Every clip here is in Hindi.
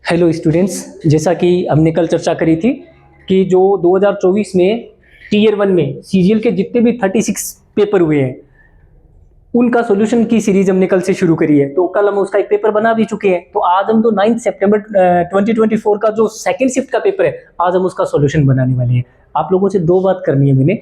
हेलो स्टूडेंट्स, जैसा कि हमने कल चर्चा करी थी कि जो 2024 में टीयर 1 में सीजीएल के जितने भी 36 पेपर हुए हैं उनका सॉल्यूशन की सीरीज हमने कल से शुरू करी है। तो कल हम उसका एक पेपर बना भी चुके हैं। तो आज हम तो 9 सितंबर 2024 का जो सेकंड शिफ्ट का पेपर है, आज हम उसका सॉल्यूशन बनाने वाले हैं। आप लोगों से दो बात करनी है मैंने।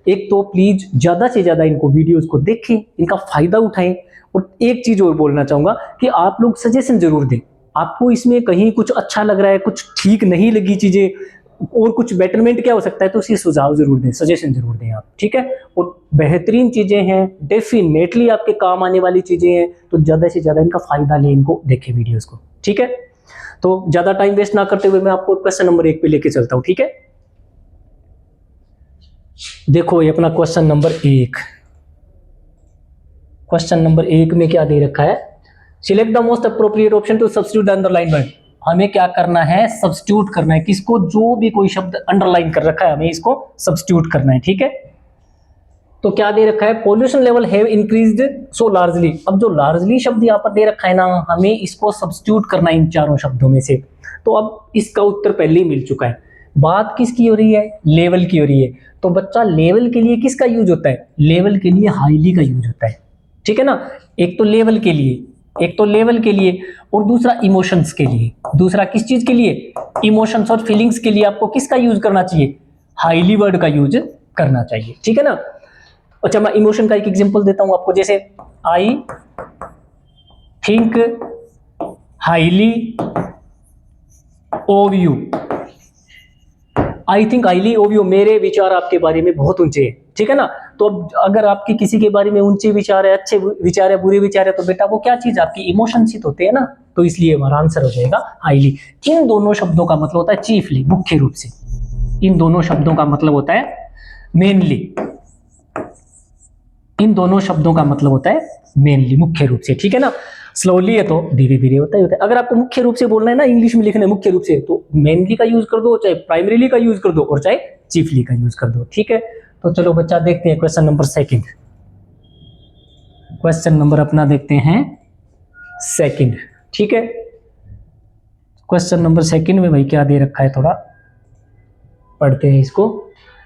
एक तो प्लीज ज्यादा से ज्यादा इनको वीडियोस को देखें, इनका फायदा उठाएं। और एक चीज और बोलना चाहूंगा कि आप लोग सजेशन जरूर दें। आपको इसमें कहीं कुछ अच्छा लग रहा है, कुछ ठीक नहीं लगी चीजें और कुछ बेटरमेंट क्या हो सकता है, तो उसकी सुझाव जरूर दें, सजेशन जरूर दें आप, ठीक है। और बेहतरीन चीजें हैं, डेफिनेटली आपके काम आने वाली चीजें हैं, तो ज्यादा से ज्यादा इनका फायदा लें, इनको देखें वीडियोस को, ठीक है। तो ज्यादा टाइम वेस्ट ना करते हुए मैं आपको क्वेश्चन नंबर 1 पे लेके चलता हूं, ठीक है। देखो ये अपना क्वेश्चन नंबर 1। क्वेश्चन नंबर 1 में क्या दे रखा है, select the most appropriate option to substitute the underline word. हमें क्या करना है, सब्स्टिट्यूट करना है किसको, जो भी कोई शब्द अंडरलाइन कर रखा है हमें इसको सब्स्टिट्यूट करना है, ठीक है। तो क्या दे रखा है, pollution level have increased so largely. अब जो लार्जली शब्द यहाँ पर दे रखा है ना, हमें इसको सब्स्टिट्यूट करना है इन चारों शब्दों में से। तो अब इसका उत्तर पहले ही मिल चुका है। बात किसकी हो रही है, लेवल की हो रही है। तो बच्चा लेवल के लिए किसका यूज होता है, लेवल के लिए हाईली का यूज होता है, ठीक है ना। एक तो लेवल के लिए, एक तो लेवल के लिए, और दूसरा इमोशंस के लिए। दूसरा किस चीज के लिए, इमोशंस और फीलिंग्स के लिए आपको किसका यूज करना चाहिए, हाईली वर्ड का यूज करना चाहिए, ठीक है ना। अच्छा, मैं इमोशन का एक एग्जांपल देता हूं आपको। जैसे I think highly of you. I think highly of you, मेरे विचार आपके बारे में बहुत ऊंचे हैं, ठीक है ना। तो अब अगर आपके किसी के बारे में ऊंचे विचार है, अच्छे विचार है, बुरे विचार है, तो बेटा वो क्या चीज, आपकी इमोशंस ही होते हैं ना। तो इसलिए हमारा आंसर हो जाएगा हाईली। इन दोनों शब्दों का मतलब होता है चीफली, मुख्य रूप से। इन दोनों शब्दों का मतलब होता है मेनली। इन दोनों शब्दों का मतलब होता है मेनली, मुख्य रूप से, ठीक है ना। स्लोली है तो धीरे धीरे होता ही होता है। अगर आपको मुख्य रूप से बोलना है ना, इंग्लिश में लिखना है मुख्य रूप से, तो मेनली का यूज कर दो, चाहे प्राइमरीली का यूज कर दो, और चाहे चीफली का यूज कर दो, ठीक है। तो चलो बच्चा देखते हैं क्वेश्चन नंबर 2। क्वेश्चन नंबर अपना देखते हैं 2, ठीक है। क्वेश्चन नंबर 2 में भाई क्या दे रखा है, थोड़ा पढ़ते हैं इसको।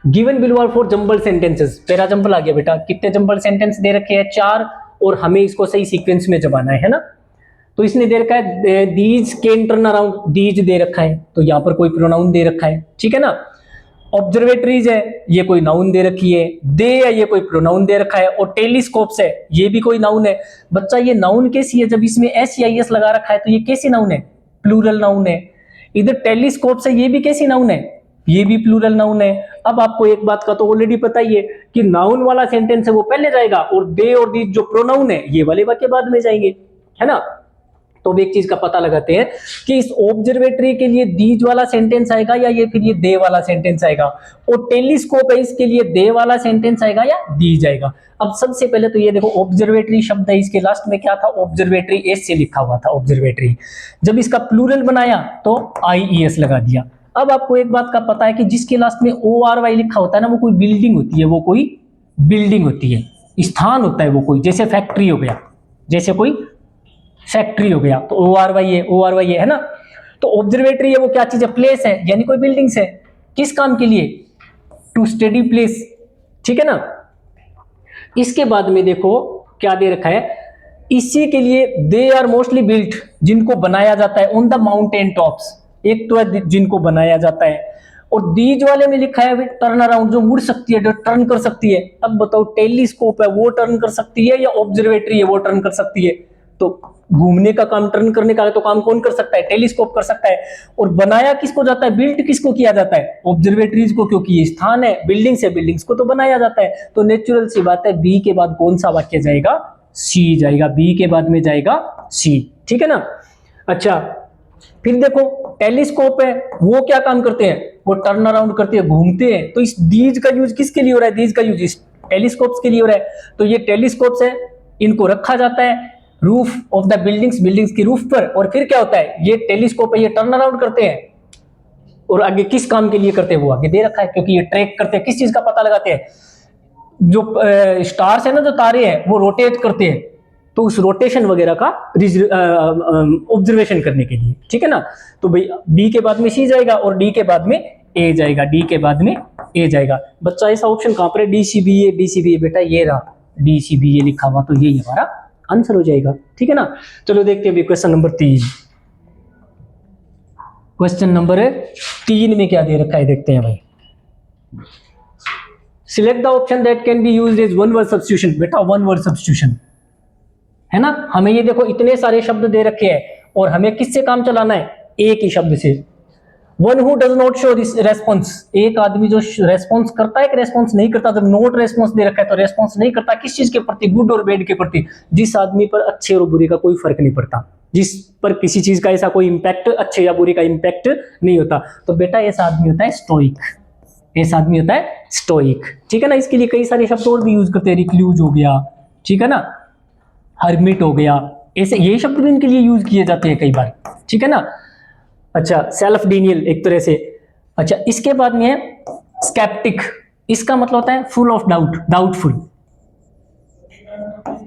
Given below are 4 jumble sentences. पहला जंबल आ गया बेटा। कितने जंबल सेंटेंस दे रखे हैं, 4, और हमें इसको सही सीक्वेंस में जमाना है ना। तो इसने दे रखा है these can turn around, these they रखा है, तो यहां पर कोई प्रोनाउन दे रखा है, ठीक है ना। ऑब्जर्वेटरीज है, ये कोई नाउन दे रखी है। दे है, ये कोई प्रोनाउन दे रखा है। और टेलीस्कोप्स है, ये भी कोई नाउन है। बच्चा ये नाउन कैसी है, जब इसमें एस या एस लगा रखा है तो ये कैसी नाउन है, प्लूरल नाउन है। इधर टेलीस्कोप्स है, ये भी कैसी नाउन है, ये भी प्लूरल नाउन है। अब आपको एक बात का तो ऑलरेडी पता ही है कि नाउन वाला सेंटेंस है वो पहले जाएगा, और दे और दीज जो प्रोनाउन है ये वाले वाक्य बाद में जाएंगे, है ना। तो अब एक चीज का पता लगाते हैं कि इस ऑब्जर्वेटरी के लिए दीज वाला सेंटेंस आएगा या ये फिर ये दे वाला सेंटेंस आएगा, और टेलीस्कोप है इसके लिए दे वाला सेंटेंस आएगा या दीज आएगा। अब सबसे पहले तो ये देखो, ऑब्जर्वेटरी शब्द है, इसके लास्ट में क्या था, ऑब्जर्वेटरी एस से लिखा हुआ था ऑब्जर्वेटरी। जब इसका प्लूरल बनाया तो IES लगा दिया। अब आपको एक बात का पता है कि जिसके लास्ट में ORY लिखा होता है ना, वो कोई बिल्डिंग होती है, वो कोई बिल्डिंग होती है, स्थान होता है वो कोई, जैसे फैक्ट्री हो गया, जैसे कोई फैक्ट्री हो गया, तो ORY है ना। तो ऑब्जर्वेटरी है वो क्या चीज है, प्लेस है, यानी कोई बिल्डिंग्स है। किस काम के लिए, टू स्टडी प्लेस, ठीक है ना। इसके बाद में देखो क्या दे रखा है, इसी के लिए दे आर मोस्टली बिल्ट, जिनको बनाया जाता है, ऑन द माउंटेन टॉप्स। एक तो है जिनको बनाया जाता है, और दीज वाले में लिखा है टर्न अराउंड, जो मुड़ सकती है, जो टर्न कर सकती है। अब बताओ, टेलीस्कोप है वो टर्न कर सकती है या ऑब्जर्वेटरी है वो टर्न कर सकती है। तो घूमने का काम, टर्न करने का तो काम कौन कर सकता है, टेलीस्कोप कर सकता है। और बनाया किसको जाता है, बिल्ट किसको किया जाता है, ऑब्जर्वेटरीज को, क्योंकि ये स्थान है, बिल्डिंग्स है, बिल्डिंग्स को तो बनाया जाता है। तो नेचुरल सी बात है, बी के बाद कौन सा वाक्य जाएगा, सी जाएगा, बी के बाद में जाएगा सी, ठीक है ना। अच्छा, फिर देखो टेलीस्कोप है वो क्या काम करते हैं, वो टर्न अराउंड करते हैं, घूमते हैं। तो इस दीज का यूज किसके लिए हो रहा है, दीज का यूज इस टेलीस्कोप्स के लिए हो रहा है। तो ये टेलीस्कोप्स है, इनको रखा जाता है roof of the buildings, buildings की रूफ पर। और फिर क्या होता है, ये टेलीस्कोप है ये टर्न अराउंड करते हैं, और आगे किस काम के लिए करते हैं वो आगे दे रखा है, क्योंकि ये ट्रैक करते हैं, किस चीज का पता लगाते हैं, जो स्टार्स है ना, जो तारे हैं वो रोटेट करते हैं, तो उस रोटेशन वगैरह का ऑब्जर्वेशन करने के लिए, ठीक है ना। तो भाई बी के बाद में सी जाएगा और डी के बाद में ए जाएगा, डी के बाद में ए जाएगा। बच्चा ऐसा ऑप्शन कहां पर है, डीसीबीए, डीसीबीए बेटा ये रहा डीसीबीए लिखा हुआ, तो यही हमारा आंसर हो जाएगा, ठीक है ना। चलो देखते हैं क्वेश्चन नंबर 3। क्वेश्चन नंबर 3 में क्या दे रखा है देखते हैं भाई। Select the option that can be used as one word substitution. बेटा वन वर्ड सब्स्टिट्यूशन है ना, हमें ये देखो इतने सारे शब्द दे रखे हैं और हमें किससे काम चलाना है, एक ही शब्द से। One who does not show response, एक आदमी जो रेस्पॉन्स करता है कि रेस्पॉन्स नहीं करता। जब नोट रेस्पॉन्स दे रखा है तो रेस्पॉन्स नहीं करता, किस चीज के प्रति, गुड और बैड के प्रति। जिस आदमी पर अच्छे और बुरे का कोई फर्क नहीं पड़ता, जिस पर किसी चीज का ऐसा कोई इंपैक्ट, अच्छे या बुरे का इंपैक्ट नहीं होता, तो बेटा ऐसा आदमी होता है स्टोइक, ऐसा आदमी होता है स्टोइक, ठीक है ना। इसके लिए कई सारे शब्द और भी यूज करते हैं, रिक्लूज हो गया, ठीक है ना, हर्मिट हो गया, ऐसे ये शब्द भी इनके लिए यूज किए जाते हैं कई बार, ठीक है ना। अच्छा सेल्फ डिनियल एक तरह से। अच्छा इसके बाद में है स्केप्टिक, इसका मतलब होता है फुल ऑफ डाउट, डाउटफुल,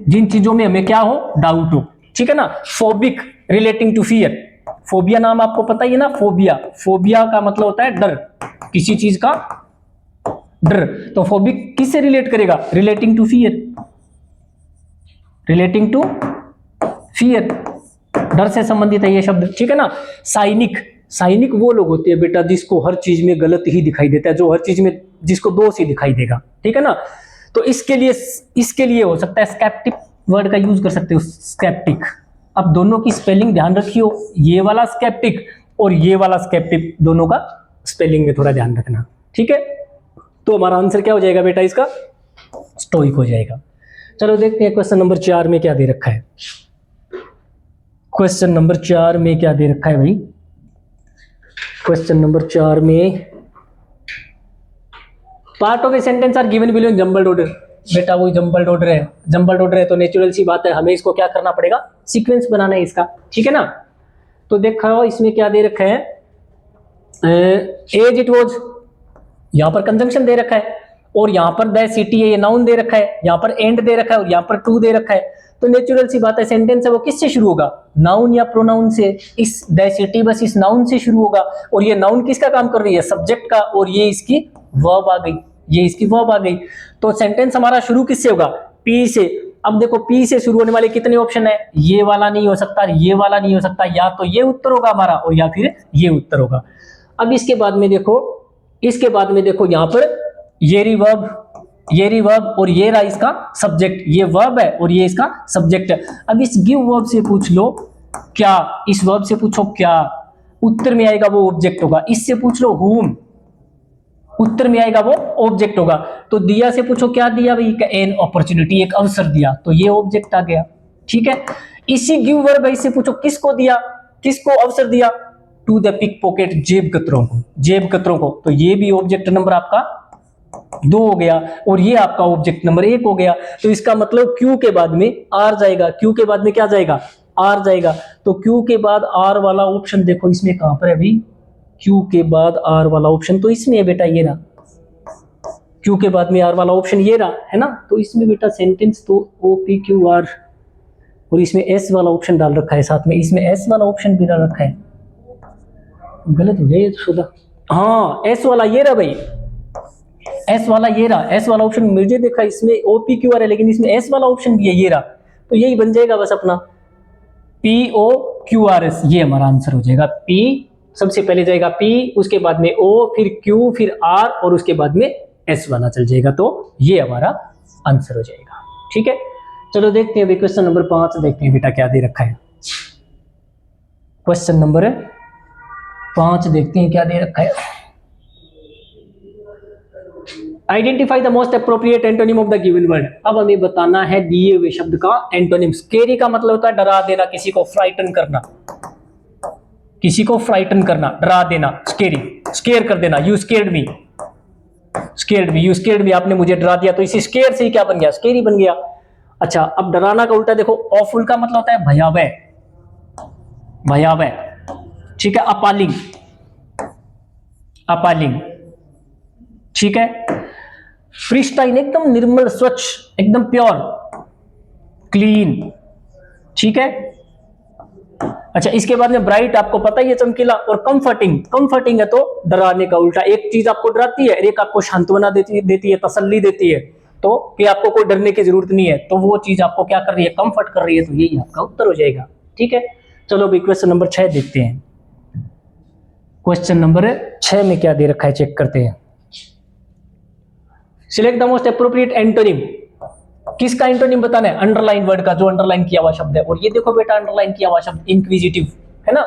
जिन चीजों में हमें क्या हो, डाउट हो, ठीक है ना। Phobic relating to fear, phobia नाम आपको पता ही है ना, फोबिया, फोबिया का मतलब होता है डर, किसी चीज का डर। तो फोबिक किससे रिलेट करेगा, relating to fear, relating to fear, डर से संबंधित है ये शब्द, ठीक है ना। साइनिक, साइनिक वो लोग होते हैं बेटा जिसको हर चीज में गलत ही दिखाई देता है, जो हर चीज में जिसको दोष ही दिखाई देगा, ठीक है ना। तो इसके लिए हो सकता है स्केप्टिक वर्ड का यूज कर सकते हो, स्केप्टिक। अब दोनों की स्पेलिंग ध्यान रखियो, ये वाला स्केप्टिक और ये वाला स्केप्टिक, दोनों का स्पेलिंग में थोड़ा ध्यान रखना, ठीक है। तो हमारा आंसर क्या हो जाएगा बेटा इसका, स्टोइक हो जाएगा। चलो देखते हैं क्वेश्चन नंबर 4 में क्या दे रखा है। क्वेश्चन नंबर 4 में क्या दे रखा है भाई, क्वेश्चन नंबर 4 में part of a sentence are given below in jumbled order. बेटा वही जंबल्ड ऑर्डर है, जंबल्ड ऑर्डर है तो नेचुरल सी बात है, हमें इसको क्या करना पड़ेगा, सीक्वेंस बनाना है इसका, ठीक है ना। तो देखो इसमें क्या दे रखा है, एज इट वॉज, यहां पर कंजंक्शन दे रखा है, और यहां पर द सिटी है ये नाउन दे रखा है, यहां पर एंड दे रखा है और यहां पर टू दे रखा है। तो नेचुरल सी बात है सेंटेंस है वो किससे शुरू होगा, नाउन या प्रोनाउन से। इस द सिटी बस इस नाउन से शुरू होगा, और ये नाउन किसका काम कर रही है, सब्जेक्ट का, और ये इसकी वर्ब आ गई, ये इसकी वर्ब आ गई। तो सेंटेंस हमारा शुरू किससे होगा, पी से। अब देखो पी से शुरू होने वाले कितने ऑप्शन है, ये वाला नहीं हो सकता, ये वाला नहीं हो सकता, या तो ये उत्तर होगा हमारा और या फिर ये उत्तर होगा। अब इसके बाद में देखो, इसके बाद में देखो यहां पर ये रिवर्ब और ये रहा इसका सब्जेक्ट, ये वर्ब है और ये इसका सब्जेक्ट है। अब इस गिव वर्ब से पूछ लो क्या, इस वर्ब से पूछो क्या, उत्तर में आएगा वो ऑब्जेक्ट होगा। इससे पूछ लो whom, उत्तर में आएगा वो ऑब्जेक्ट होगा। तो दिया से पूछो क्या दिया भाई, एन अपॉर्चुनिटी, एक अवसर दिया, तो ये ऑब्जेक्ट आ गया, ठीक है। इसी गिव वर्ब इससे पूछो किसको दिया, किसको अवसर दिया, टू द पिक पॉकेट, जेब कतरों को, जेब कतरों को। तो ये भी ऑब्जेक्ट नंबर आपका 2 हो गया और ये आपका ऑब्जेक्ट नंबर 1 हो गया। तो इसका मतलब क्यू के बाद में आर जाएगा, क्यू के बाद में क्या जाएगा, आर जाएगा। तो क्यू के बाद आर वाला ऑप्शन देखो इसमें कहां पर है अभी, क्यू के बाद आर वाला ऑप्शन तो इसमें है बेटा, ये रहा, क्यू के बाद में आर वाला ऑप्शन ये रहा है ना। तो इसमें बेटा सेंटेंस तो ओ पी क्यू आर, और इसमें एस वाला ऑप्शन डाल रखा है साथ में, इसमें एस वाला ऑप्शन भी डाल रखा है, गलत हो गया सुधा, हाँ एस वाला ये रहा भाई, एस वाला ये रहा, एस वाला ऑप्शन मुझे देखा इसमें ओ पी क्यू आर है लेकिन इसमें एस वाला ऑप्शन भी है, ये रहा। तो यही बन जाएगा बस अपना P O Q R S, ये हमारा आंसर हो जाएगा। पी सबसे पहले जाएगा पी, उसके बाद में ओ, फिर क्यू, फिर आर और उसके बाद में एस वाला चल जाएगा। तो ये हमारा आंसर हो जाएगा, ठीक है। चलो देखते हैं क्वेश्चन नंबर 5 देखते हैं बेटा क्या दे रखा है। क्वेश्चन नंबर 5 देखते हैं क्या दे रखा है। Identify the most appropriate antonym of the given word. अब हमें बताना है दिए हुए शब्द का एंटोनिम। स्केरी का मतलब होता है डरा देना, किसी को फ्राइटन करना, किसी को फ्राइटन करना, डरा देना, स्केरी, स्केयर कर देना। You scared me, scared me, you scared me, आपने मुझे डरा दिया, तो इसी स्केयर से ही क्या बन गया, स्केरी बन गया। अच्छा अब डराना का उल्टा देखो, ऑफुल का मतलब होता है भयावह, भयावह, ठीक है। अपालिंग, अपालिंग, ठीक है। प्रिस्टाइन एकदम निर्मल, स्वच्छ, एकदम प्योर, क्लीन, ठीक है। अच्छा, इसके बाद में ब्राइट आपको पता ही है, चमकीला। और कंफर्टिंग, कंफर्टिंग है तो डराने का उल्टा। एक चीज आपको डराती है, एक आपको सांत्वना देती है, तसल्ली देती है, तो कि आपको कोई डरने की जरूरत नहीं है, तो वो चीज आपको क्या कर रही है, कंफर्ट कर रही है, तो यही आपका उत्तर हो जाएगा। ठीक है, चलो अभी क्वेश्चन नंबर 6 देखते हैं। क्वेश्चन नंबर 6 में क्या दे रखा है, चेक करते हैं। Select the most appropriate antonym. किसका एंटोनिम बताना है, अंडरलाइन वर्ड का, जो अंडरलाइन किया हुआ शब्द है। और ये देखो बेटा, अंडरलाइन किया हुआ शब्द इंक्विजिटिव है ना।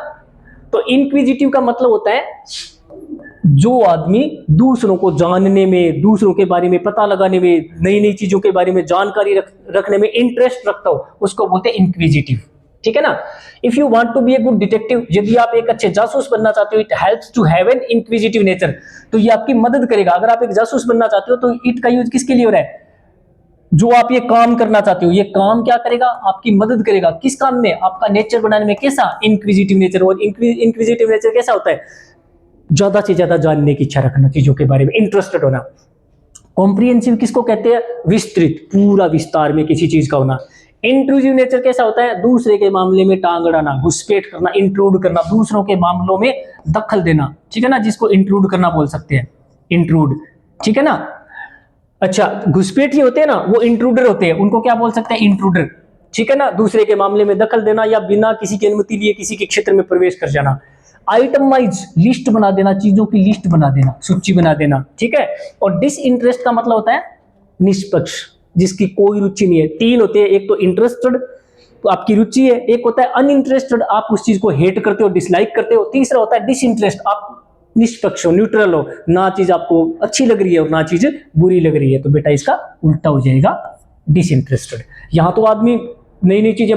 तो इंक्विजिटिव का मतलब होता है जो आदमी दूसरों को जानने में, दूसरों के बारे में पता लगाने में, नई नई चीजों के बारे में जानकारी रखने में इंटरेस्ट रखता हो, उसको बोलते हैं इंक्विजिटिव। ठीक है ना। If you want to be a good detective, यदि आप एक अच्छे जासूस बनना चाहते हो, it helps to have an inquisitive nature, तो ये आपकी मदद करेगा। अगर आप एक जासूस बनना चाहते हो तो इट का यूज किसके लिए हो रहा है, जो आप ये काम करना चाहते हो, ये काम क्या करेगा, आपकी मदद करेगा। किस काम में, आपका नेचर बनाने में। कैसा, इंक्विजिटिव नेचर। और इंक्विजिटिव नेचर कैसा होता है, ज्यादा से ज्यादा जानने की इच्छा रखना, चीजों के बारे में इंटरेस्टेड होना। कॉम्प्रिहेंसिव किसको कहते हैं, विस्तृत, पूरा विस्तार में किसी चीज का होना। इंट्रूसिव नेचर कैसा होता है, दूसरे के मामले में टांग अड़ाना, घुसपैठ करना, इंट्रूड करना, दूसरों के मामलों में दखल देना। ठीक है ना, जिसको इंट्रूड करना बोल सकते हैं, इंट्रूड। ठीक है ना। अच्छा, घुसपैठी होते हैं ना, वो इंट्रूडर होते हैं, उनको क्या बोल सकते हैं, इंट्रूडर। ठीक है ना, दूसरे के मामले में दखल देना या बिना किसी की अनुमति लिए किसी के क्षेत्र में प्रवेश कर जाना। आइटमाइज, लिस्ट बना देना, चीजों की लिस्ट बना देना, सूची बना देना। ठीक है। और डिसइंटरेस्ट का मतलब होता है निष्पक्ष, जिसकी कोई रुचि नहीं है। 3 होते हैं, एक तो इंटरेस्टेड, तो आपकी रुचि है, एक होता है अनइंटरेस्टेड, आप उस चीज को हेट करते हो, डिसलाइक करते हो। तीसरा होता है डिसइंटरेस्ट, आप निष्पक्ष हो, न्यूट्रल हो, ना चीज आपको अच्छी लग रही है और ना चीज बुरी लग रही है, तो बेटा इसका उल्टा हो जाएगा डिसइंटरेस्टेड। यहां तो आदमी नई नई चीजें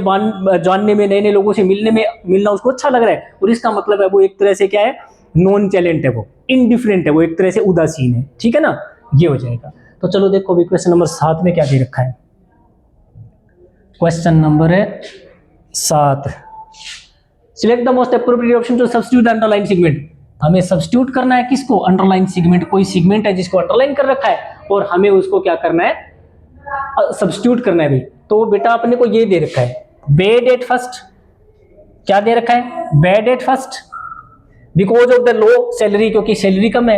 जानने में, नए नए लोगों से मिलना उसको अच्छा लग रहा है, और इसका मतलब है वो एक तरह से क्या है, नॉन टैलेंट है, वो इंडिफरेंट है, वो एक तरह से उदासीन है। ठीक है ना, ये हो जाएगा। तो चलो देखो अभी क्वेश्चन नंबर 7 में क्या दे रखा है। Question number 7, select the most appropriate option to substitute underline segment. हमें सब्स्टिट्यूट करना है किसको, अंडरलाइन सेगमेंट। कोई सेगमेंट है जिसको अंडरलाइन कर रखा है और हमें उसको क्या करना है, सब्स्टिट्यूट करना है भाई। तो बेटा अपने को ये दे रखा है, बेड एट फर्स्ट। क्या दे रखा है, bed at first because of the low salary, क्योंकि सैलरी कम है।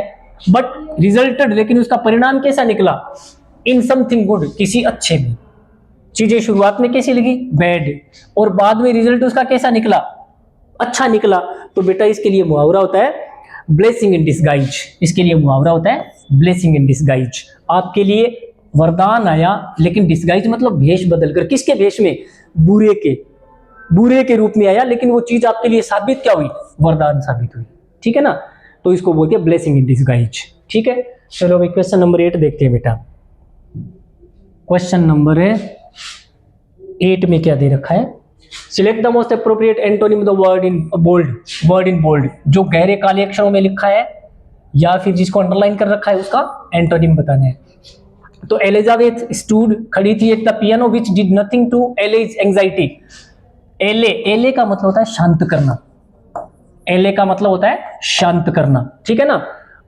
बट रिजल्टेड, लेकिन उसका परिणाम कैसा निकला, इन समथिंग गुड, किसी अच्छे में। चीजें शुरुआत में कैसी लगी, बैड, और बाद में रिजल्ट उसका कैसा निकला, अच्छा निकला। तो बेटा इसके लिए मुहावरा होता है ब्लेसिंग इन डिसगाइज। इसके लिए मुहावरा होता है ब्लेसिंग इन डिसगाइज। आपके लिए वरदान आया, लेकिन डिसगाइज मतलब भेष बदलकर। किसके भेष में, बुरे के रूप में आया, लेकिन वो चीज आपके लिए साबित क्या हुई, वरदान साबित हुई। ठीक है ना, तो इसको बोलते हैं ब्लेसिंग इन डिसगाइज। ठीक है, चलो भाई क्वेश्चन नंबर 8 देखते हैं बेटा। क्वेश्चन नंबर 8 में क्या दे रखा है, select the most appropriate antonym the word in bold. Word in bold, जो गहरे काले अक्षरों में लिखा है या फिर जिसको अंडरलाइन कर रखा है, उसका एंटोनिम बताना है। तो एलिजाबेथ स्टूड, खड़ी थी at the piano which did nothing to allay anxiety. Allay का मतलब होता है शांत करना, एले का मतलब होता है शांत करना। ठीक है ना,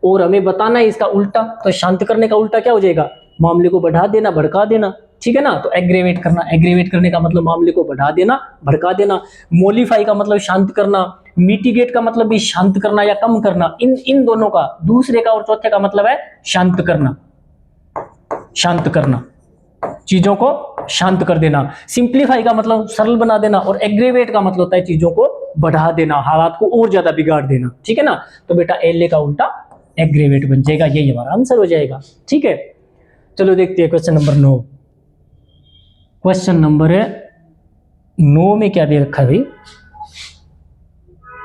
और हमें बताना है इसका उल्टा। तो शांत करने का उल्टा क्या हो जाएगा, मामले को बढ़ा देना, भड़का देना। ठीक है ना, तो एग्रेवेट करना, एग्रेवेट करने का मतलब मामले को बढ़ा देना, भड़का देना। मोलिफाई का मतलब शांत करना, मिटिगेट का मतलब भी शांत करना या कम करना। इन दोनों का, दूसरे का और चौथे का मतलब है शांत करना, शांत करना, चीजों को शांत कर देना। सिंप्लीफाई का मतलब सरल बना देना, और एग्रेवेट का मतलब होता है चीजों को बढ़ा देना, हालात को और ज्यादा बिगाड़ देना। ठीक है ना, तो बेटा एले का उल्टा एग्रेवेट बन जाएगा, यही हमारा आंसर हो जाएगा। ठीक है, चलो देखते हैं क्वेश्चन नंबर 9। क्वेश्चन नंबर 9 में क्या दे रखा है भाई,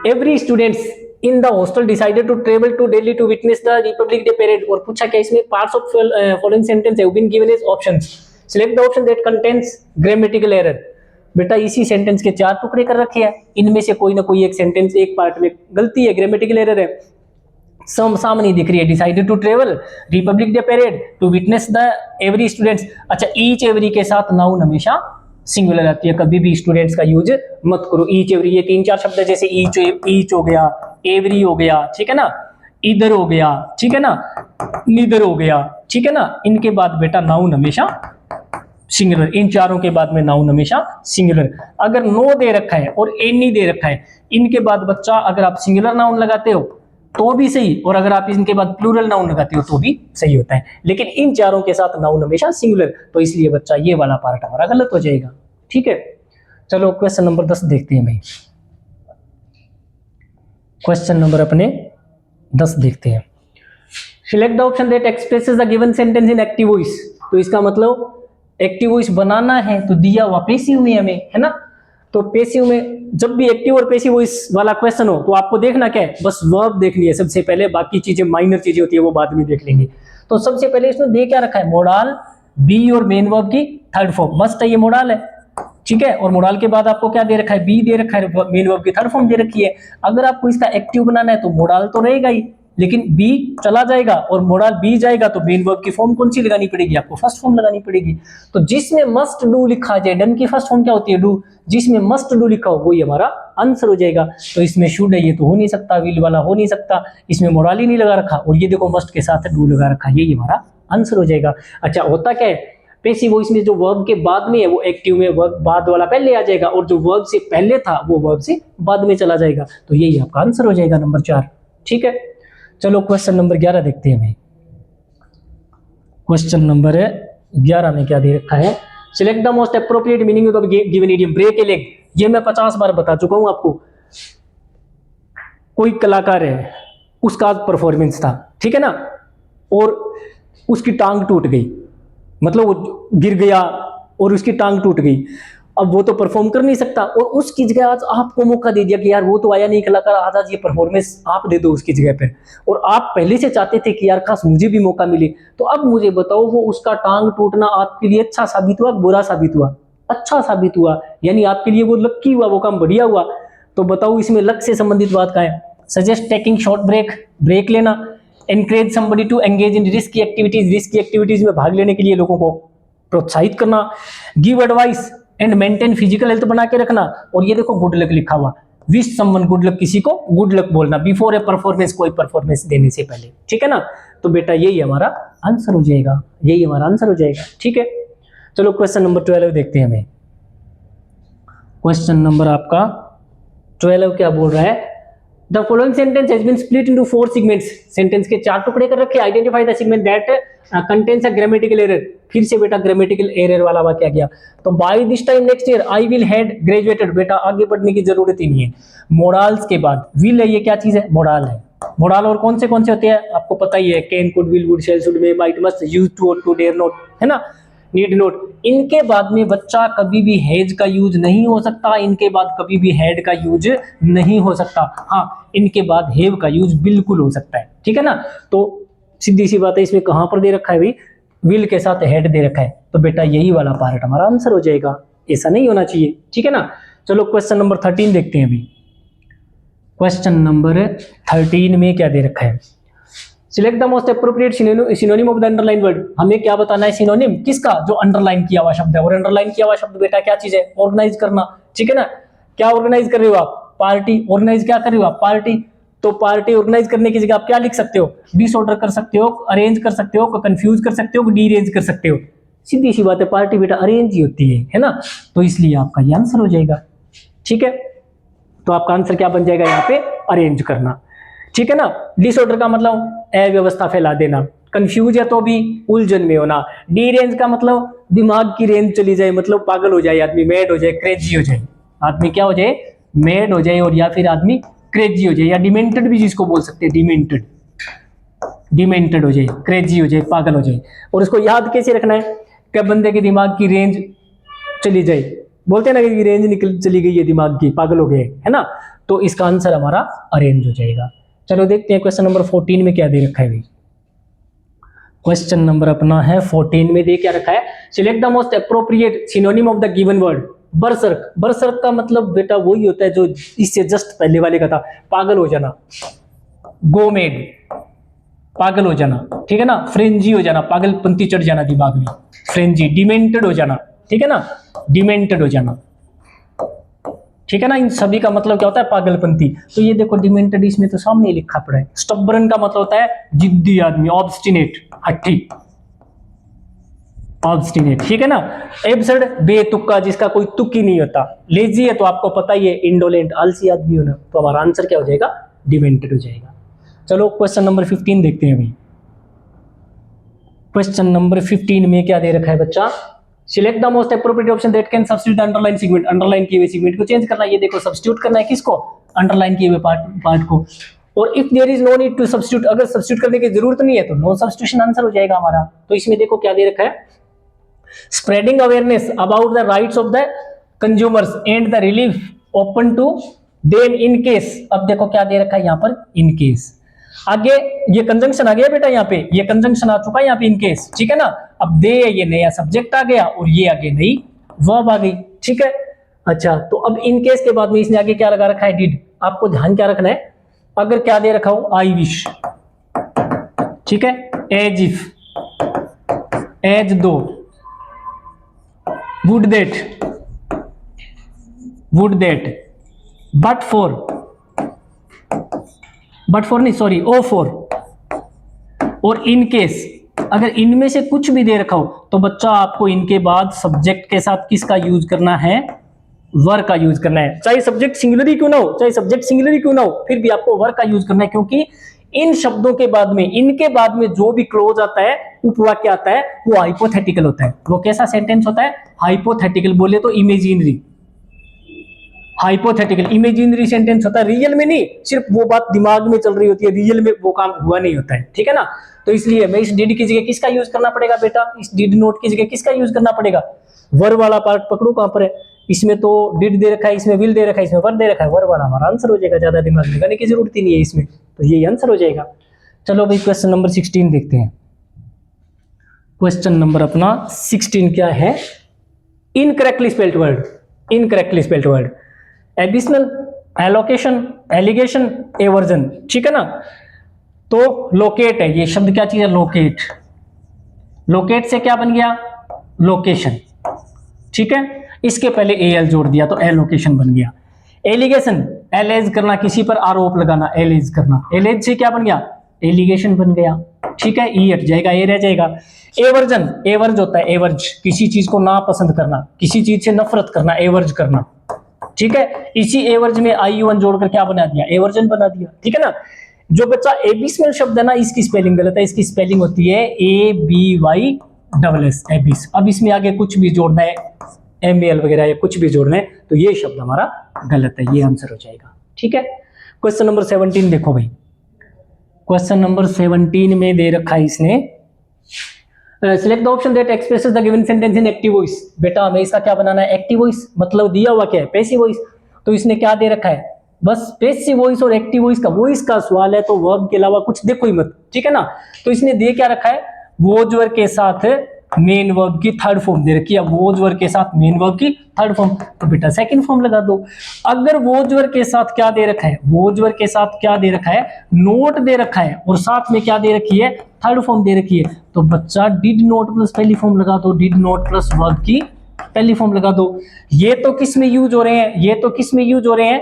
every students in the hostel decided to travel to Delhi to witness the Republic Day parade. और पूछा क्या इसमें, parts of following sentence have been given as options, select the option that contains grammatical error. बेटा इसी सेंटेंस के 4 टुकड़े कर रखे हैं, इनमें से कोई ना कोई एक सेंटेंस, एक पार्ट में गलती है, ग्रामेटिकल एरर है। सामने दिख रही है, decided to travel, Republic Day parade, to witness the every students. अच्छा, ईच एवरी के साथ नाउन हमेशा सिंगुलर आती है, कभी भी स्टूडेंट्स का यूज मत करो। ईच एवरी, ये 3-4 शब्द है, जैसे ईच हो गया, एवरी हो गया, ठीक है ना, इधर हो गया, ठीक है ना, नीदर हो गया, ठीक है ना। इनके बाद बेटा नाउन हमेशा सिंगुलर। इन चारों के बाद में नाउन हमेशा सिंगुलर। अगर नो दे रखा है और एनी दे रखा है, इनके बाद बच्चा अगर आप सिंगुलर नाउन लगाते हो तो भी सही, और अगर आप इनके बाद प्लूरल नाउन लगाते हो तो भी सही होता है, लेकिन इन चारों के साथ नाउन हमेशा सिंगुलर, तो इसलिए बच्चा ये वाला पार्ट हमारा गलत हो जाएगा। ठीक है, चलो क्वेश्चन नंबर 10 देखते हैं भाई। क्वेश्चन नंबर अपने 10 देखते हैं। Select the option that expresses the given sentence in active voice. तो इसका मतलब एक्टिव वॉइस बनाना है तो दिया हुआ पेसिव में हमें, है ना। तो पेसिव में जब भी एक्टिव और पेसिव वॉइस वाला क्वेश्चन हो तो आपको देखना क्या है, बस वर्ब देखनी है सबसे पहले, बाकी चीजें माइनर चीजें होती है वो बाद में देख लेंगे। तो सबसे पहले इसमें दे क्या रखा है, मोडाल, बी और मेन वर्ब की थर्ड फॉर्म, मस्ट है ये मोडाल है, ठीक है। और मोडाल के बाद आपको क्या दे रखा है, बी दे रखा है, मेन वर्ब की थर्ड फॉर्म दे रखी है। अगर आपको इसका एक्टिव बनाना है तो मोडाल तो रहेगा ही, लेकिन बी चला जाएगा और मोडाल बी जाएगा, तो मेन वर्ब की फॉर्म कौन सी लगानी पड़ेगी, आपको फर्स्ट फॉर्म लगानी पड़ेगी। तो जिसमें मस्ट डू लिखा जाए, डन की फर्स्ट फॉर्म क्या होती है, डू, जिसमें मस्ट डू लिखा हो वही हमारा आंसर हो जाएगा। तो इसमें शुड है ये तो हो नहीं सकता, विल वाला हो नहीं सकता, इसमें मोडाल ही नहीं लगा रखा, और ये देखो मस्ट के साथ डू लगा रखा, यही हमारा आंसर हो जाएगा। अच्छा, होता क्या है, पेसिव वॉइस में जो वर्ब के बाद में है वो एक्टिव में वर्ब बाद वाला पहले आ जाएगा, और जो वर्ब से पहले था वो वर्ब से बाद में चला जाएगा, तो यही आपका आंसर हो जाएगा नंबर 4। ठीक है, चलो क्वेश्चन नंबर 11 देखते हैं हमें। क्वेश्चन नंबर 11 में क्या दे रखा है, select the most appropriate meaning of given idiom. Break a leg, ये मैं 50 बार बता चुका हूं आपको। कोई कलाकार है, उसका परफॉर्मेंस था, ठीक है ना, और उसकी टांग टूट गई, मतलब वो गिर गया और उसकी टांग टूट गई। अब वो तो परफॉर्म कर नहीं सकता, और उसकी जगह आज आपको मौका दे दिया कि यार वो तो आया नहीं कलाकार, आज ये परफॉर्मेंस आप दे दो उसकी जगह पे, और आप पहले से चाहते थे कि यार खास मुझे भी मौका मिले। तो अब मुझे बताओ, वो उसका टांग टूटना आपके लिए अच्छा साबित हुआ, बुरा साबित हुआ, अच्छा साबित हुआ, यानी आपके लिए वो लक्की हुआ, वो काम बढ़िया हुआ। तो बताओ इसमें लक से संबंधित बात क्या है, suggest taking short break, break लेना, encourage somebody to engage in risky activities, risky activities में भाग लेने के लिए लोगों को प्रोत्साहित करना, give advice and maintain physical health बना के रखना, और ये देखो गुड लक लिखा हुआ, विश समवन गुड लक, किसी को गुड लक बोलना बिफोर ए परफॉर्मेंस, कोई परफॉर्मेंस देने से पहले, ठीक है ना। तो बेटा यही हमारा आंसर हो जाएगा, यही हमारा आंसर हो जाएगा। ठीक है, चलो क्वेश्चन नंबर 12 देखते हैं हमें। क्वेश्चन नंबर आपका 12 क्या बोल रहा है, the following sentence has been split into 4 segments. Sentence के 4 टुकड़े कर रखे, identify the segment that contains a grammatical error. फिर से बेटा ग्रामेटिकल एरर वाला वाक्य आ गया। तो by this time next year I will had graduated, बेटा आगे बढ़ने की जरूरत ही नहीं है। मोडाल्स के बाद विल है, ये क्या चीज है, मोडाल है। मोडाल और कौन से होते हैं आपको पता ही है, can, could, will, would, shall, should, may, might, must, use to, और टू, डेयर नॉट, है ना, नीड नोट। इनके बाद में बच्चा कभी भी हैज का यूज नहीं हो सकता, इनके बाद कभी भी हैड का यूज नहीं हो सकता। हाँ, इनके बाद हैव का यूज बिल्कुल हो सकता है, ठीक है ना। तो सीधी सी बात है, इसमें कहां पर दे रखा है भाई, विल के साथ हैड दे रखा है, तो बेटा यही वाला पार्ट हमारा आंसर हो जाएगा, ऐसा नहीं होना चाहिए, ठीक है ना। चलो क्वेश्चन नंबर 13 देखते हैं अभी। क्वेश्चन नंबर 13 में क्या दे रखा है, select the most appropriate synonym of the underline word. हमें क्या बताना है, सिनोनिम किसका, जो अंडरलाइन किया हुआ शब्द है। और अंडरलाइन किया हुआ शब्द बेटा क्या चीज है, ऑर्गेनाइज करना, ठीक है ना। क्या ऑर्गेनाइज कर रहे हो आप, पार्टी। ऑर्गेनाइज क्या कर रहे हो आप, पार्टी। तो पार्टी ऑर्गेनाइज करने की जगह आप क्या लिख सकते हो, डिसऑर्डर कर सकते हो, अरेंज कर सकते हो, कंफ्यूज कर सकते हो, डीरेंज कर सकते हो। सीधी सी बात है, पार्टी बेटा अरेंज ही होती है ना। तो इसलिए आपका ये आंसर हो जाएगा, ठीक है। तो आपका आंसर क्या बन जाएगा यहाँ पे, अरेंज करना, ठीक है ना। डिसऑर्डर का मतलब अव्यवस्था फैला देना, कंफ्यूज है तो भी उलझन में होना, डीरेंज का मतलब दिमाग की रेंज चली जाए, मतलब पागल हो जाए आदमी, मैड हो जाए, क्रेजी हो जाए, आदमी क्या हो जाए, मैड हो जाए, और या फिर आदमी क्रेजी हो जाए, या डिमेंटेड भी जिसको बोल सकते हैं, डिमेंटेड, डिमेंटेड हो जाए, क्रेजी हो जाए, पागल हो जाए। और उसको याद कैसे रखना है, कि बंदे के दिमाग की रेंज चली जाए, बोलते हैं ना कि रेंज निकल चली गई है दिमाग की, पागल हो गए, है ना। तो इसका आंसर हमारा अरेंज हो जाएगा। चलो देखते हैं क्वेश्चन नंबर 14 में क्या दे रखा है भाई। क्वेश्चन नंबर अपना है 14 में दे क्या रखा है, select the most appropriate synonym of the given word. Berserk, berserk का मतलब बेटा वही होता है जो इससे जस्ट पहले वाले का था, पागल हो जाना, गोमेड, पागल हो जाना, ठीक है ना। फ्रेंजी हो जाना, पागलपंती चढ़ जाना दिमाग में, फ्रेंजी। डिमेंटेड हो जाना, ठीक है ना, डिमेंटेड हो जाना, ठीक है ना। इन सभी का मतलब क्या होता है, पागलपंती। तो ये देखो डिमेंटेड इसमें तो सामने ही लिखा पड़ा है। स्टबरन का मतलब होता है जिद्दी आदमी, ऑब्स्टिनेट, हट्टी, ऑब्स्टिनेट, ठीक है ना। एब्सर्ड, बेतुका, जिसका कोई तुक ही नहीं होता। लेजी है तो आपको पता ही है, इंडोलेंट, आलसी आदमी होना। तो हमारा आंसर क्या हो जाएगा, डिमेंटेड हो जाएगा। चलो क्वेश्चन नंबर 15 देखते हैं अभी। क्वेश्चन नंबर 15 में क्या दे रखा है बच्चा, select the most appropriate option that can substitute underline segment. Underline किए हुए सेगमेंट को चेंज करना है, ये देखो सब्स्टिट्यूट करना है किसको, अंडरलाइन किए हुए पार्ट को। और if there is no need to substitute, अगर सब्स्टिट्यूट करने की जरूरत नहीं है तो नो सब्स्टिट्यूशन आंसर हो जाएगा हमारा। तो इसमें देखो क्या दे रखा है, spreading awareness about the rights of the consumers and the relief open to them in case. अब देखो क्या दे रखा है यहाँ पर, इन केस। आगे ये कंजंक्शन आ गया बेटा, यहाँ पे ये कंजंक्शन आ चुका है यहाँ पे, इन केस, ठीक है ना। अब दे, ये नया सब्जेक्ट आ गया और ये आगे नई वर्ब आ गई, ठीक है। अच्छा, तो अब इन केस के बाद में इसने आगे क्या लगा रखा है, डिड। आपको ध्यान क्या रखना है, अगर क्या दे रखा हो, आई विश, ठीक है, एज इफ, एज दो, वुड दैट, बट फॉर नहीं, सॉरी, ओ फॉर, और इन केस। अगर इनमें से कुछ भी दे रखा हो तो बच्चा आपको इनके बाद सब्जेक्ट के साथ किसका यूज करना है, वर का यूज करना है। चाहे सब्जेक्ट सिंगुलर क्यों ना हो, फिर भी आपको वर का यूज करना है, क्योंकि इन शब्दों के बाद में, इनके बाद में जो भी क्लोज आता है, उपवाक्य आता है, वो हाइपोथेटिकल होता है। वो कैसा सेंटेंस होता है, हाइपोथेटिकल, बोले तो इमेजिनरी, हाइपोथेटिकल इमेजिनरी सेंटेंस होता है। रियल में नहीं, सिर्फ वो बात दिमाग में चल रही होती है, रियल में वो काम हुआ नहीं होता है, ठीक है ना। तो इसलिए मैं इस डिड की जगह किसका यूज करना पड़ेगा बेटा, इस डिड नोट की जगह किसका यूज करना पड़ेगा, वर वाला पार्ट पकड़ो, कहां पर है, इसमें तो डिड दे रखा है, इसमें विल दे रखा है, इसमें वर दे रखा है, वर वाला हमारा आंसर हो जाएगा। ज्यादा दिमाग लगाने की जरूरत ही नहीं है इसमें, तो यही आंसर हो जाएगा। चलो भाई क्वेश्चन नंबर 16 देखते हैं। क्वेश्चन नंबर अपना 16 क्या है, incorrectly spelled word, additional, allocation, allegation, aversion, ठीक है ना। तो लोकेट है, ये शब्द क्या चीज है, लोकेट से क्या बन गया, लोकेशन, ठीक है। इसके पहले एल जोड़ दिया तो एलोकेशन बन गया। एलिगेशन, एलेज करना, किसी पर आरोप लगाना, एलेज करना, एलेज से क्या बन गया, एलिगेशन बन गया, ठीक है। ई हट जाएगा, ए रह जाएगा। एवर्जन, एवर्ज होता है, एवर्ज, किसी चीज को ना पसंद करना, किसी चीज से नफरत करना, एवर्ज करना, ठीक है। इसी एवर्ज में आई1 जोड़कर क्या बना दिया, एवर्जन बना दिया, ठीक है ना। जो बच्चा एबिसमल शब्द है ना, इसकी स्पेलिंग गलत है, इसकी स्पेलिंग होती है ABYSS, एबिस। अब इसमें आगे कुछ भी जोड़ना है, MAL वगैरह या कुछ भी जोड़ना है, तो ये शब्द हमारा गलत है, ये आंसर हो जाएगा, ठीक है। क्वेश्चन नंबर 17 देखो भाई, क्वेश्चन नंबर 17 में दे रखा है इसने, select the option that expresses the given sentence in active voice. बेटा हमें इसका क्या बनाना है, एक्टिव वॉइस, मतलब दिया हुआ क्या है, पैसिव वॉइस। तो इसने क्या दे रखा है, बस पैसिव वॉइस और एक्टिव वॉइस का सवाल है, तो वर्ब के अलावा कुछ देखो ही मत, ठीक है ना। तो इसने दे क्या रखा है, वोज वर्ब के साथ मेन वर्ब की थर्ड फॉर्म दे रखी है, वोज वर्ब के साथ मेन वर्ब की थर्ड फॉर्म, तो बेटा सेकंड फॉर्म लगा दो। अगर वोज वर्ब के साथ क्या दे रखा है, वोज वर्ब के साथ क्या दे रखा है, नोट दे रखा है, और साथ में क्या दे रखी है, थर्ड फॉर्म दे रखी है, तो बच्चा डिड नोट प्लस पहली फॉर्म लगा दो, डिड नोट प्लस वर्ब की पहली फॉर्म लगा दो। ये तो किस में यूज हो रहे हैं,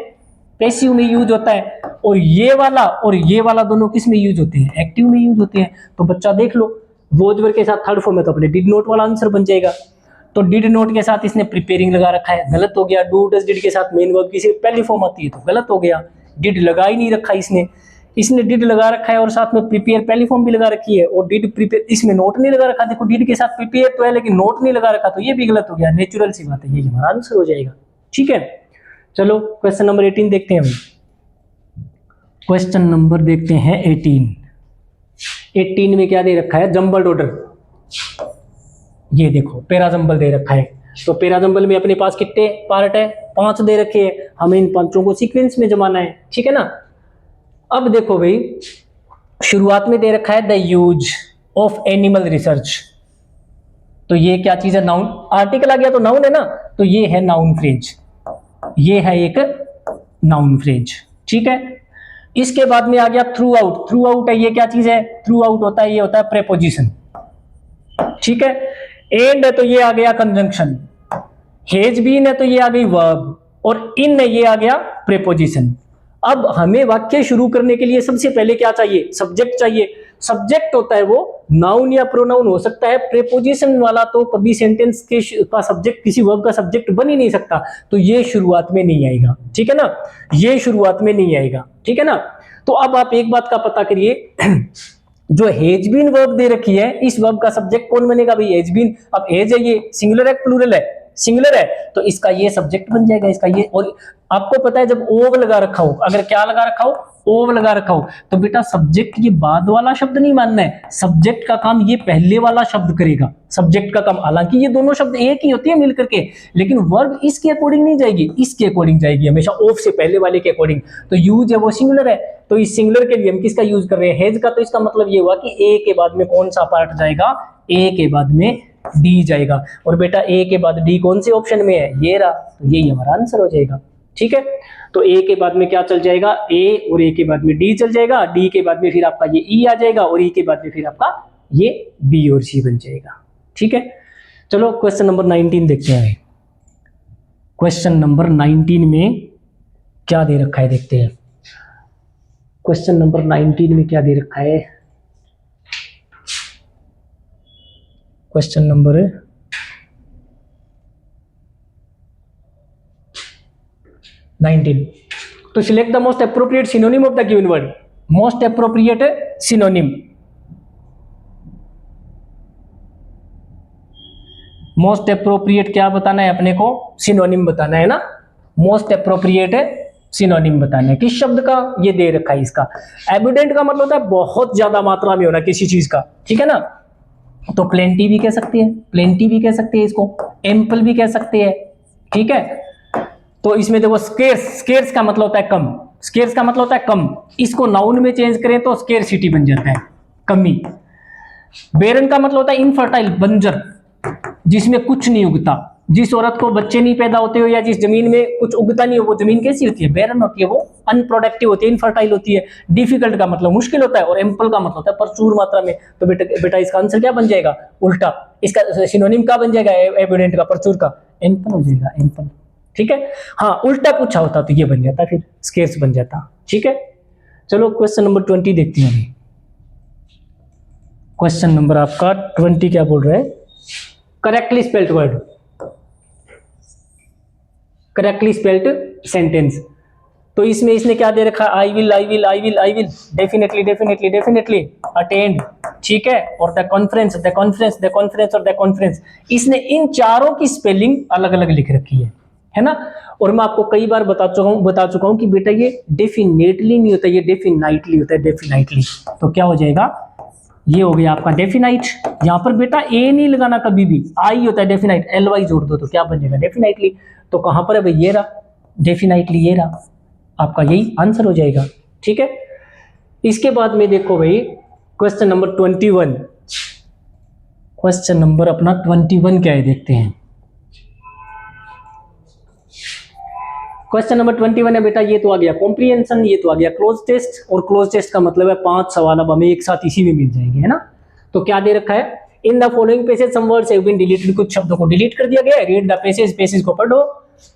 पैसिव में यूज होता है, और ये वाला दोनों किस में यूज होते हैं, एक्टिव में यूज होते हैं। तो बच्चा देख लो, वोज वर्ब के साथ थर्ड फॉर्म है तो अपने डिड नोट वाला आंसर बन जाएगा। तो डिड नोट के साथ इसने प्रिपेयरिंग लगा रखा है, गलत हो गया। डू डज डिड के साथ मेन वर्ब की सिर्फ पहली फॉर्म आती है तो गलत हो गया, डिड लगा ही नहीं रखा इसने डिड लगा रखा है और साथ में प्रिपेयर पहली फॉर्म भी लगा रखी है, और डिड प्रिपेयर इसमें नोट नहीं लगा रखा। देखो डिड के साथ प्रिपेयर तो है लेकिन नोट नहीं लगा रखा, तो ये भी गलत हो गया, नेचुरल सी बात है, ये हमारा आंसर हो जाएगा, ठीक है। चलो क्वेश्चन नंबर 18 देखते हैं हम। क्वेश्चन नंबर देखते हैं 18 में क्या दे रखा है, जंबल्ड ऑर्डर। ये देखो पैराजंबल दे रखा है, तो पैराजंबल में अपने पास कितने पार्ट है, 5 दे रखे हैं, हमें इन 5 को सीक्वेंस में जमाना है, ठीक है ना। अब देखो भाई, शुरुआत में दे रखा है the use of animal research, तो ये क्या चीज है, नाउन। आर्टिकल आ गया तो नाउन है ना, तो ये है नाउन फ्रेज, ये है एक नाउन फ्रेज, ठीक है। इसके बाद में आ गया थ्रू आउट है, ये क्या चीज है, थ्रू आउट होता है, ये होता है प्रेपोजिशन, ठीक है। एंड है तो ये आ गया कंजंक्शन, हेज बीन है तो ये आ गई वर्ब, और इन है ये आ गया प्रेपोजिशन। अब हमें वाक्य शुरू करने के लिए सबसे पहले क्या चाहिए? सब्जेक्ट चाहिए। सब्जेक्ट होता है वो नाउन या प्रोनाउन हो सकता है, प्रीपोजिशन वाला तो कभी सेंटेंस के का सब्जेक्ट, किसी वर्ब का सब्जेक्ट बन ही नहीं सकता, तो ये शुरुआत में नहीं आएगा, ठीक है ना, ये शुरुआत में नहीं आएगा, ठीक है ना। तो अब आप एक बात का पता करिए, जो हैज बीन वर्ब दे रखी है, इस वर्ब का सब्जेक्ट कौन बनेगा भाई? Has been. अब हैज है, ये सिंगुलर है प्लूरल है? सिंगुलर है, तो इसका ये सब्जेक्ट बन जाएगा, इसका ये। और आपको पता है जब ओव लगा रखा हो, अगर क्या लगा रखा हो? ओव लगा रखा हो, तो बेटा सब्जेक्ट ये बाद वाला शब्द नहीं मानना है, सब्जेक्ट का काम ये पहले वाला शब्द करेगा, सब्जेक्ट का काम। हालांकि ये दोनों शब्द एक ही होती है मिल करके, लेकिन वर्ब इसके अकॉर्डिंग नहीं जाएगी, इसके अकॉर्डिंग जाएगी हमेशा, ऑफ से पहले वाले के अकॉर्डिंग। तो यूज है वो सिंगुलर है, तो इस सिंगुलर के लिए हम किसका यूज कर रहे हैं? हैज का। तो इसका मतलब ये हुआ कि ए के बाद में कौन सा पार्ट जाएगा? ए के बाद में डी जाएगा। और बेटा ए के बाद डी कौन से ऑप्शन में है? ये रहा, तो यही हमारा आंसर हो जाएगा, ठीक है। तो ए के बाद में क्या चल जाएगा? ए, और ए के बाद में डी चल जाएगा, डी के बाद में फिर आपका ये ई आ जाएगा, और ई के बाद में फिर आपका ये बी और सी बन जाएगा, ठीक है। चलो क्वेश्चन नंबर 19 देखते हैं। क्वेश्चन नंबर 19 में क्या दे रखा है देखते हैं। क्वेश्चन नंबर 19 में क्या दे रखा है? क्वेश्चन नंबर 19, तो select the most appropriate synonym of the given word. Most appropriate synonym, most appropriate क्या बताना है अपने को? सिनोनिम बताना है ना। मोस्ट अप्रोप्रिएट सिनोनिम बताना है किस शब्द का? ये दे रखा है इसका। एबिडेंट का मतलब होता है बहुत ज्यादा मात्रा में होना किसी चीज का, ठीक है ना। तो प्लेंटी भी कह सकते हैं, प्लेंटी भी कह सकते हैं इसको, एम्पल भी कह सकते हैं, ठीक है। तो इसमें देखो स्केर्स, स्केर्स का मतलब होता है कम, स्केर्स का मतलब होता है कम, इसको नाउन में चेंज करें तो स्केर्सिटी बन जाता है, कमी। बेरन का मतलब होता है इनफर्टाइल, बंजर, जिसमें कुछ नहीं उगता, जिस औरत को बच्चे नहीं पैदा होते हो या जिस जमीन में कुछ उगता नहीं हो, वो जमीन कैसी होती है? बेरन होती है, वो अनप्रोडक्टिव होती है, इनफर्टाइल होती है। डिफिकल्ट का मतलब मुश्किल होता है, और एम्पल का मतलब होता है प्रचुर मात्रा में। तो बेटा इसका आंसर क्या बन जाएगा? उल्टा। इसका सिनोनिम क्या बन जाएगा? एबिडेंट का, प्रचुर का, एम्पल हो जाएगा, एम्पल, ठीक है। हाँ, उल्टा पूछा होता तो ये बन जाता, फिर स्केर्स बन जाता, ठीक है। चलो क्वेश्चन नंबर 20 देखते हैं अभी। क्वेश्चन नंबर आपका 20 क्या बोल रहा है? Correctly spelled word, correctly spelled sentence. तो इसमें इसने क्या दे रखा? I will, I will, I will, I will, definitely, definitely, definitely, attend, ठीक है, और the conference, the conference, the conference और द कॉन्फ्रेंस। इसने इन चारों की स्पेलिंग अलग अलग लिख रखी है ना। और मैं आपको कई बार बता चुका हूं कि बेटा ये डेफिनेटली नहीं होता, ये डेफिनाइटली होता है, डेफिनाइटली। तो क्या हो जाएगा? ये हो गया आपका डेफिनाइट। यहां पर बेटा ए नहीं लगाना कभी भी, आई होता है डेफिनाइट, एल वाई जोड़ दो तो क्या बन जाएगा? डेफिनाइटली। तो कहां पर है भाई? ये रहा डेफिनाइटली, ये रहा आपका, यही आंसर हो जाएगा, ठीक है। इसके बाद में देखो भाई क्वेश्चन नंबर 21, क्वेश्चन नंबर अपना 21 क्या है देखते हैं। क्वेश्चन नंबर 21 है बेटा, ये तो आ गया कॉम्प्रिहेंशन, ये तो आ गया क्लोज टेस्ट, और क्लोज टेस्ट का मतलब है 5 सवाल अब हमें एक साथ इसी में मिल जाएंगे, है ना। तो क्या दे रखा है? In the following passage some words have been deleted, कुछ शब्दों को डिलीट कर दिया गया है। रीड द पेसेज, पेसेज को पढ़ो,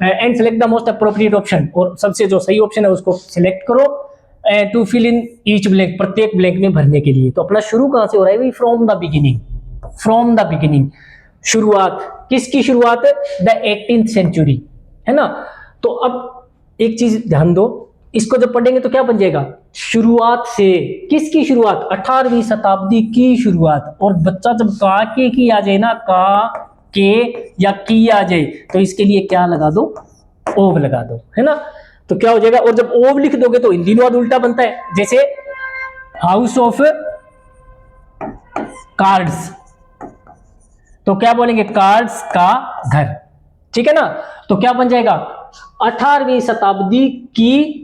and select the most appropriate option, और सबसे जो सही ऑप्शन है उसको सिलेक्ट करो, to fill in each blank, प्रत्येक ब्लैंक में भरने के लिए। तो अपना शुरू कहां से हो रहा है भाई? From the beginning, from the beginning, शुरुआत। किसकी शुरुआत? द 18th सेंचुरी, है ना। तो अब एक चीज ध्यान दो, इसको जब पढ़ेंगे तो क्या बन जाएगा? शुरुआत से। किसकी शुरुआत? 18वीं शताब्दी की शुरुआत। और बच्चा जब का के की आ जाए ना, का के या की आ जाए, तो इसके लिए क्या लगा दो? ओव लगा दो, है ना। तो क्या हो जाएगा? और जब ओव लिख दोगे तो हिंदी अनुवाद उल्टा बनता है, जैसे हाउस ऑफ कार्ड्स, तो क्या बोलेंगे? कार्ड्स का घर, ठीक है ना। तो क्या बन जाएगा? 18वीं शताब्दी की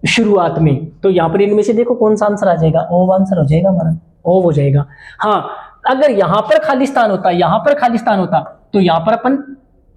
शुरुआत में। तो यहां पर इनमें से देखो कौन सा आंसर आ जाएगा? ओव आंसर हो जाएगा हमारा, ओव हो जाएगा। हाँ, अगर यहां पर खालिस्तान होता, यहां पर खालिस्तान होता, तो यहां पर अपन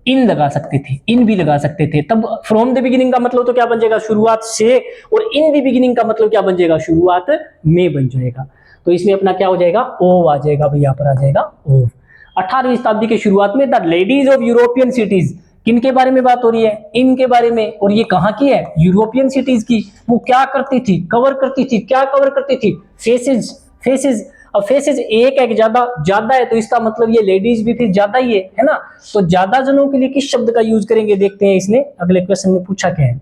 इन लगा सकते थे, इन भी लगा सकते थे। तब फ्रॉम द बिगिनिंग का मतलब तो क्या बन जाएगा? शुरुआत से। और इन द बिगिनिंग का मतलब क्या बन जाएगा? शुरुआत में बन जाएगा। तो इसमें अपना क्या हो जाएगा? ओव आ जाएगा भाई, यहां पर आ जाएगा ओव। 18वीं शताब्दी की शुरुआत में the ladies of European cities, किनके बारे में बात हो रही है, इनके बारे में। और ये कहाँ की है, यूरोपियन सिटीज की। वो क्या करती थी, कवर करती थी, क्या कवर करती थी, फेसेस, फेसेस। अब फेसेस एक ज्यादा ज्यादा है, तो इसका मतलब ये लेडीज भी फिर ज्यादा ही है ना। तो ज्यादा जनों के लिए किस शब्द का यूज करेंगे, देखते हैं इसने अगले क्वेश्चन में पूछा क्या है।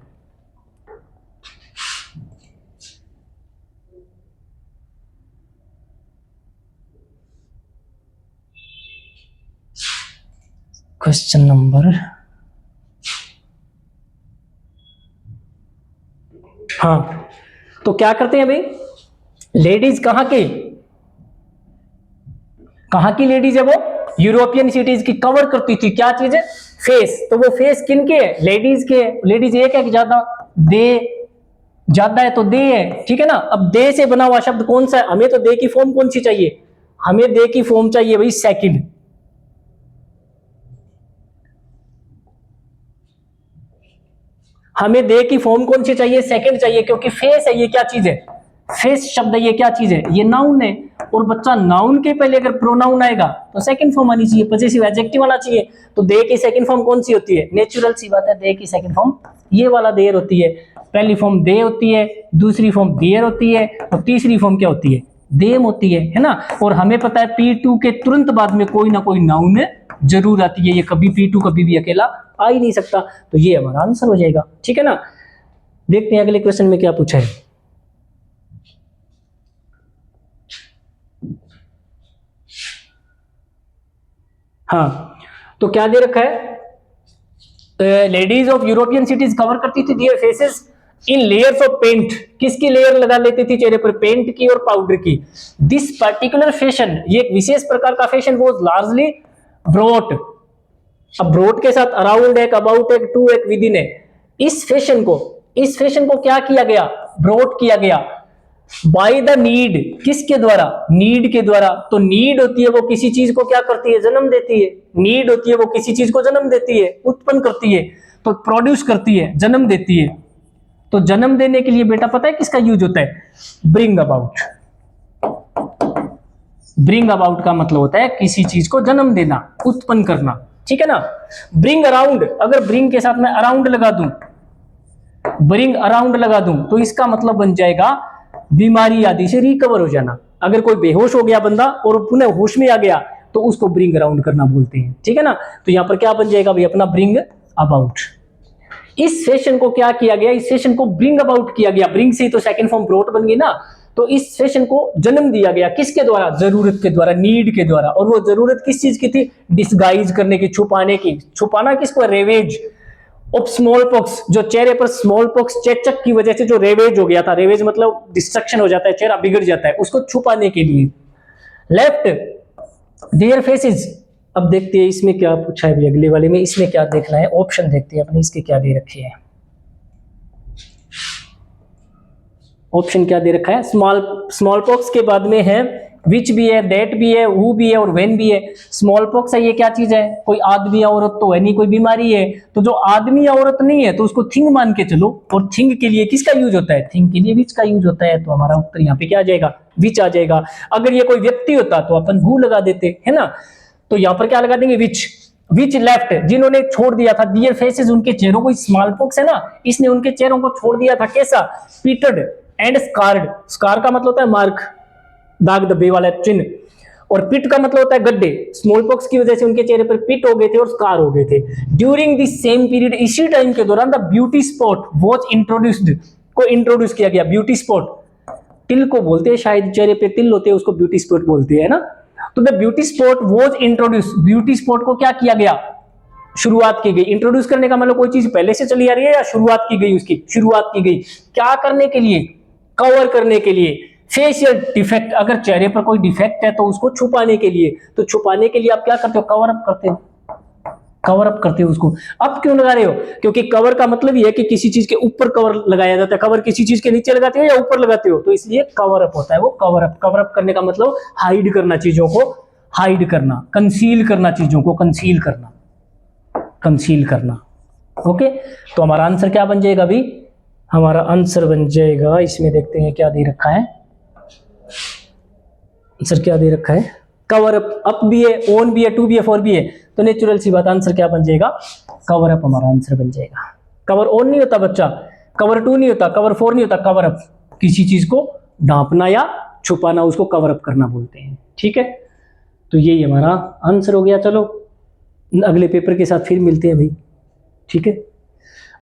क्वेश्चन नंबर, हाँ, तो क्या करते हैं भाई, लेडीज कहां की लेडीज है, वो यूरोपियन सिटीज की, कवर करती थी क्या चीज है, फेस। तो वो फेस किनके है, लेडीज के है। लेडीज एक है कि ज्यादा, दे, ज्यादा है तो दे है, ठीक है ना। अब दे से बना हुआ शब्द कौन सा है, हमें तो दे की फॉर्म कौन सी चाहिए, हमें दे की फॉर्म चाहिए भाई सेकंड। हमें दे की फॉर्म कौन सी चाहिए, सेकंड चाहिए, क्योंकि फेस है, ये क्या चीज है, फेस शब्द है, ये क्या चीज है, ये नाउन है। और बच्चा नाउन के पहले अगर प्रोनाउन आएगा तो सेकंड फॉर्म आनी चाहिए, पॉसेसिव एडजेक्टिव आना चाहिए। तो दे की सेकंड फॉर्म कौन सी होती है, नेचुरल सी बात है, दे की सेकंड फॉर्म ये वाला देर होती है। पहली फॉर्म दे होती है, दूसरी फॉर्म देर होती है, और तीसरी फॉर्म क्या होती है, देम होती है ना। और हमें पता है P2 के तुरंत बाद में कोई ना कोई नाउन जरूर आती है, ये कभी P2 कभी भी अकेला आ ही नहीं सकता। तो ये हमारा आंसर हो जाएगा, ठीक है ना। देखते हैं अगले क्वेश्चन में क्या पूछा है। हाँ, तो क्या दे रखा है, ladies of European cities cover करती थी their faces in layers of paint. किसकी लेयर लगा लेती थी चेहरे पर, पेंट की और पाउडर की। दिस पर्टिकुलर फैशन, ये एक विशेष प्रकार का फैशन, वो लार्जली ब्रॉट। अब ब्रॉट के साथ अराउंड एक, अबाउट एक, टू एक, विद इन है। इस फैशन को क्या किया गया, ब्रॉट किया गया बाय द नीड। किसके द्वारा, नीड के द्वारा। तो नीड होती है वो किसी चीज को क्या करती है, जन्म देती है। नीड होती है वो किसी चीज को जन्म देती है, उत्पन्न करती है, तो प्रोड्यूस करती है, जन्म देती है। तो जन्म देने के लिए बेटा पता है किसका यूज होता है, ब्रिंग अबाउट। ब्रिंग अबाउट का मतलब होता है किसी चीज को जन्म देना, उत्पन्न करना, ठीक है ना। ब्रिंग अराउंड, अगर ब्रिंग के साथ मैं अराउंड लगा दूं, ब्रिंग अराउंड लगा दूं, तो इसका मतलब बन जाएगा बीमारी आदि से रिकवर हो जाना। अगर कोई बेहोश हो गया बंदा और पुनः होश में आ गया, तो उसको ब्रिंग अराउंड करना बोलते हैं, ठीक है ना। तो यहां पर क्या बन जाएगा भाई अपना, ब्रिंग अबाउट। इस सेशन को क्या किया गया, इस सेशन को ब्रिंग अबाउट किया गया। ब्रिंग से ही तो सेकंड फॉर्म ब्रॉट बन गई ना। तो इस सेशन को जन्म दिया गया किसके द्वारा, जरूरत के द्वारा, नीड के द्वारा। और वो जरूरत किस चीज की थी, डिस्गाइज करने की, छुपाने की। छुपाना किसको, रेवेज ऑफ स्मॉल पॉक्स, जो चेहरे पर स्मॉल पॉक्स चेचक की वजह से जो रेवेज हो गया था, रेवेज मतलब डिस्ट्रक्शन हो जाता है, चेहरा बिगड़ जाता है, उसको छुपाने के लिए। Left their faces. अब देखते हैं इसमें क्या पूछा है भी, अगले वाले में इसमें क्या देखना है, ऑप्शन देखते हैं अपने, इसके क्या दे रखे हैं। ऑप्शन क्या दे रखा है, स्मॉल पॉक्स के बाद में है विच भी है, दैट भी है, हु भी है और व्हेन भी है। स्मॉल पॉक्स है, ये क्या चीज है, कोई आदमी या औरत तो है नहीं, कोई बीमारी है। तो जो आदमी या औरत नहीं है तो उसको थिंग मान के चलो। और थिंग के लिए किसका यूज होता है, थिंग के लिए विच का यूज होता है। तो हमारा उत्तर यहाँ पे क्या आ जाएगा, विच आ जाएगा। अगर ये कोई व्यक्ति होता तो अपन हु लगा देते, है ना। तो यहाँ पर क्या लगा देंगे, विच लेफ्ट, जिन्होंने छोड़ दिया था, दियर फेसेस, उनके चेहरों को, स्मॉल पॉक्स है ना, इसने उनके चेहरों को छोड़ दिया था। कैसा, पीटर्ड एंड स्कारड। स्कार का मतलब होता है मार्क, दाग धब्बे वाला चिन्ह। और पिट का मतलब होता है गड्ढे। स्मॉल पॉक्स की वजह से उनके चेहरे पर पिट हो गए थे और स्कार हो गए थे। ड्यूरिंग दिस सेम पीरियड, इसी टाइम के दौरान, the beauty spot was introduced, को इंट्रोड्यूस किया गया। ब्यूटी स्पॉट तिल को बोलते हैं शायद, चेहरे पे तिल होते हैं उसको ब्यूटी स्पॉट बोलते हैं ना। तो the beauty spot was introduce, beauty spot को क्या किया गया, शुरुआत की गई। इंट्रोड्यूस करने का मतलब कोई चीज पहले से चली आ रही है या शुरुआत की गई, उसकी शुरुआत की गई। क्या करने के लिए, कवर करने के लिए। फेशियल डिफेक्ट, अगर चेहरे पर कोई डिफेक्ट है तो उसको छुपाने के लिए। तो छुपाने के लिए आप क्या करते हो, कवर अप करते हो, कवर अप करते हो उसको। अब क्यों लगा रहे हो, क्योंकि कवर का मतलब ये है कि किसी चीज के ऊपर कवर लगाया जाता है। कवर किसी चीज के नीचे लगाते हो या ऊपर लगाते हो, तो इसलिए कवर अप होता है वो, कवर अप। कवर अप करने का मतलब हाइड करना, चीजों को हाइड करना, कंसील करना, चीजों को कंसील करना, कंसील करना। ओके, तो हमारा आंसर क्या बन जाएगा अभी, हमारा आंसर बन जाएगा, इसमें देखते हैं क्या दे रखा है, आंसर क्या दे रखा है, कवर अप भी है, ऑन भी है, टू भी है, फॉर भी है, तो नेचुरल सी बात आंसर क्या बन जाएगा, कवर अप हमारा आंसर बन जाएगा। कवर ऑन नहीं होता बच्चा, कवर टू नहीं होता, कवर फोर नहीं होता, कवर अप, किसी चीज को ढांपना या छुपाना, उसको कवर अप करना बोलते हैं। ठीक है, तो यही हमारा आंसर हो गया। चलो अगले पेपर के साथ फिर मिलते हैं भाई। ठीक है।